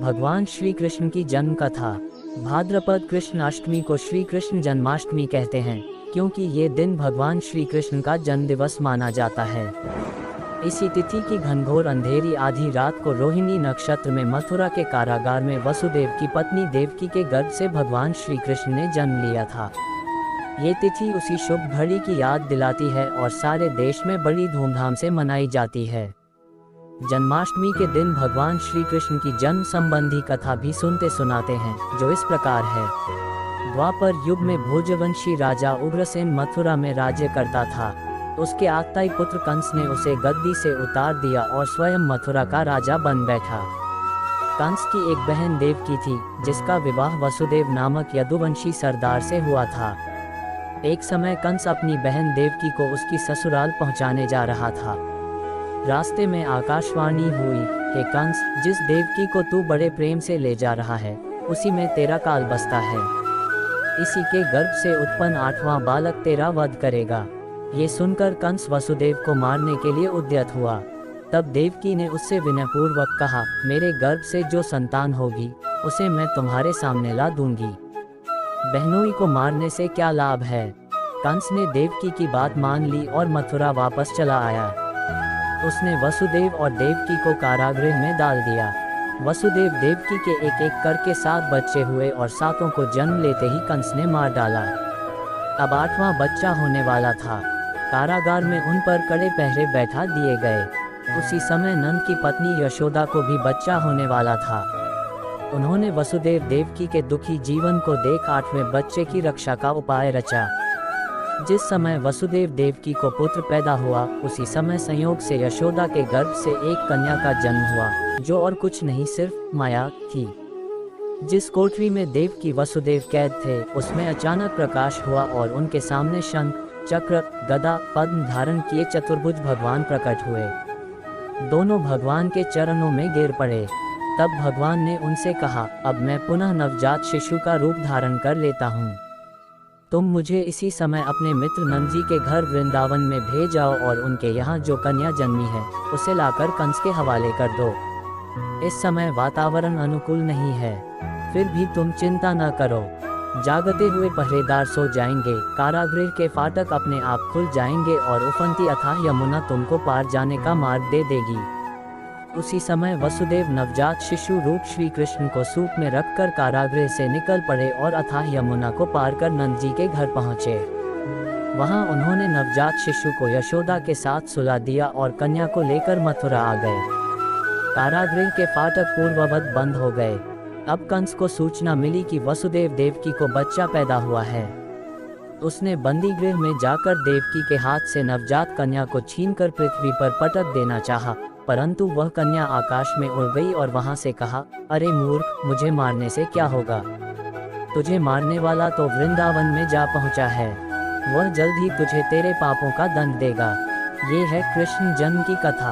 भगवान श्री कृष्ण की जन्म कथा। भाद्रपद कृष्ण अष्टमी को श्री कृष्ण जन्माष्टमी कहते हैं, क्योंकि ये दिन भगवान श्री कृष्ण का जन्म दिवस माना जाता है। इसी तिथि की घनघोर अंधेरी आधी रात को रोहिणी नक्षत्र में मथुरा के कारागार में वसुदेव की पत्नी देवकी के गर्भ से भगवान श्री कृष्ण ने जन्म लिया था। ये तिथि उसी शुभ घड़ी की याद दिलाती है और सारे देश में बड़ी धूमधाम से मनाई जाती है। जन्माष्टमी के दिन भगवान श्री कृष्ण की जन्म संबंधी कथा भी सुनते सुनाते हैं, जो इस प्रकार है। द्वापर युग में भोजवंशी राजा उग्रसेन मथुरा में राज्य करता था। उसके आगताई पुत्र कंस ने उसे गद्दी से उतार दिया और स्वयं मथुरा का राजा बन बैठा। कंस की एक बहन देवकी थी, जिसका विवाह वसुदेव नामक यदुवंशी सरदार से हुआ था। एक समय कंस अपनी बहन देवकी को उसकी ससुराल पहुंचाने जा रहा था। रास्ते में आकाशवाणी हुई, हे कंस, जिस देवकी को तू बड़े प्रेम से ले जा रहा है, उसी में तेरा काल बसता है। इसी के गर्भ से उत्पन्न 8वां बालक तेरा वध करेगा। ये सुनकर कंस वसुदेव को मारने के लिए उद्यत हुआ। तब देवकी ने उससे विनयपूर्वक कहा, मेरे गर्भ से जो संतान होगी, उसे मैं तुम्हारे सामने ला दूंगी। बहनोई को मारने से क्या लाभ है। कंस ने देवकी की बात मान ली और मथुरा वापस चला आया। उसने वसुदेव और देवकी को कारागृह में डाल दिया। वसुदेव देवकी के एक एक करके 7 बच्चे हुए और 7 को जन्म लेते ही कंस ने मार डाला। अब 8वां बच्चा होने वाला था। कारागार में उन पर कड़े पहरे बैठा दिए गए। उसी समय नंद की पत्नी यशोदा को भी बच्चा होने वाला था। उन्होंने वसुदेव देवकी के दुखी जीवन को देख 8वें बच्चे की रक्षा का उपाय रचा। जिस समय वसुदेव देवकी को पुत्र पैदा हुआ, उसी समय संयोग से यशोदा के गर्भ से एक कन्या का जन्म हुआ, जो और कुछ नहीं सिर्फ माया थी। जिस कोठरी में देवकी वसुदेव कैद थे, उसमें अचानक प्रकाश हुआ और उनके सामने शंख, चक्र, गदा, पद्म धारण किए चतुर्भुज भगवान प्रकट हुए। दोनों भगवान के चरणों में गिर पड़े। तब भगवान ने उनसे कहा, अब मैं पुनः नवजात शिशु का रूप धारण कर लेता हूँ। तुम मुझे इसी समय अपने मित्र नंद जी के घर वृंदावन में भेज जाओ और उनके यहाँ जो कन्या जन्मी है, उसे लाकर कंस के हवाले कर दो। इस समय वातावरण अनुकूल नहीं है, फिर भी तुम चिंता न करो। जागते हुए पहरेदार सो जाएंगे, कारागृह के फाटक अपने आप खुल जाएंगे और उफनती अथाह यमुना तुमको पार जाने का मार्ग दे देगी। उसी समय वसुदेव नवजात शिशु रूप श्री कृष्ण को सूप में रखकर कारागृह से निकल पड़े और अथाह यमुना को पार कर नंद जी के घर पहुँचे। वहाँ उन्होंने नवजात शिशु को यशोदा के साथ सुला दिया और कन्या को लेकर मथुरा आ गए। कारागृह के फाटक पूर्ववत बंद हो गए। अब कंस को सूचना मिली कि वसुदेव देवकी को बच्चा पैदा हुआ है। उसने बंदी गृह में जाकर देवकी के हाथ से नवजात कन्या को छीनकर पृथ्वी पर पटक देना चाहा, परंतु वह कन्या आकाश में उड़ गई और वहां से कहा, अरे मूर्ख, मुझे मारने से क्या होगा। तुझे मारने वाला तो वृंदावन में जा पहुंचा है। वह जल्द ही तुझे तेरे पापों का दंड देगा। ये है कृष्ण जन्म की कथा।